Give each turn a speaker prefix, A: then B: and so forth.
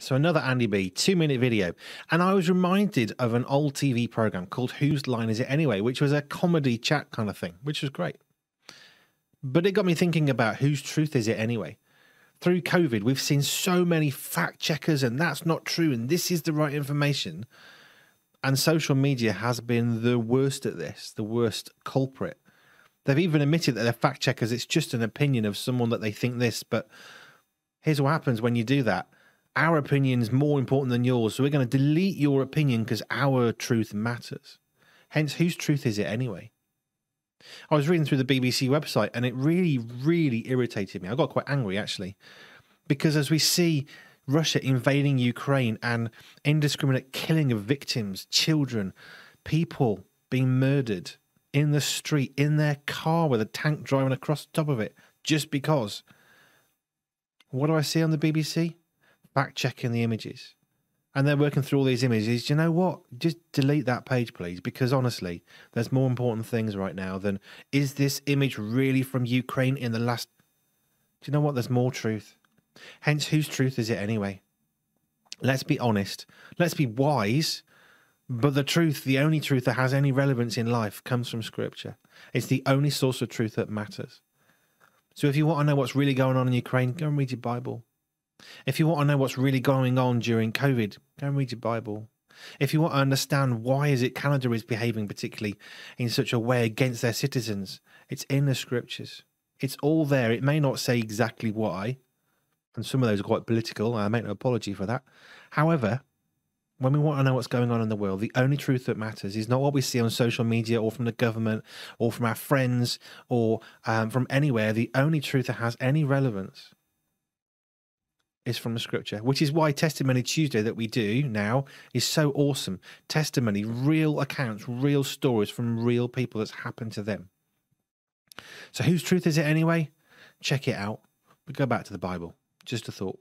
A: So another Andy B 2-minute video. And I was reminded of an old TV program called Whose Line Is It Anyway, which was a comedy chat kind of thing, which was great. But it got me thinking about whose truth is it anyway? Through COVID, we've seen so many fact checkers and that's not true and this is the right information. And social media has been the worst at this, the worst culprit. They've even admitted that they're fact checkers. It's just an opinion of someone that they think this. But here's what happens when you do that. Our opinion is more important than yours. So we're going to delete your opinion because our truth matters. Hence, whose truth is it anyway? I was reading through the BBC website and it really, really irritated me. I got quite angry, actually, because as we see Russia invading Ukraine and indiscriminate killing of victims, children, people being murdered in the street, in their car with a tank driving across the top of it, just because. What do I see on the BBC? Fact-checking the images. And they're working through all these images. Do you know what? Just delete that page, please, because honestly, there's more important things right now than, is this image really from Ukraine in the last... Do you know what? There's more truth. Hence, whose truth is it anyway? Let's be honest. Let's be wise. But the truth, the only truth that has any relevance in life comes from Scripture. It's the only source of truth that matters. So if you want to know what's really going on in Ukraine, go and read your Bible. If you want to know what's really going on during COVID, go and read your Bible. If you want to understand why is it Canada is behaving particularly in such a way against their citizens, it's in the Scriptures. It's all there. It may not say exactly why, and some of those are quite political. I make no apology for that. However, when we want to know what's going on in the world, the only truth that matters is not what we see on social media or from the government or from our friends or from anywhere. The only truth that has any relevance is from the Scripture, which is why Testimony Tuesday that we do now is so awesome. Testimony, real accounts, real stories from real people that's happened to them. So whose truth is it anyway? Check it out. But go back to the Bible. Just a thought.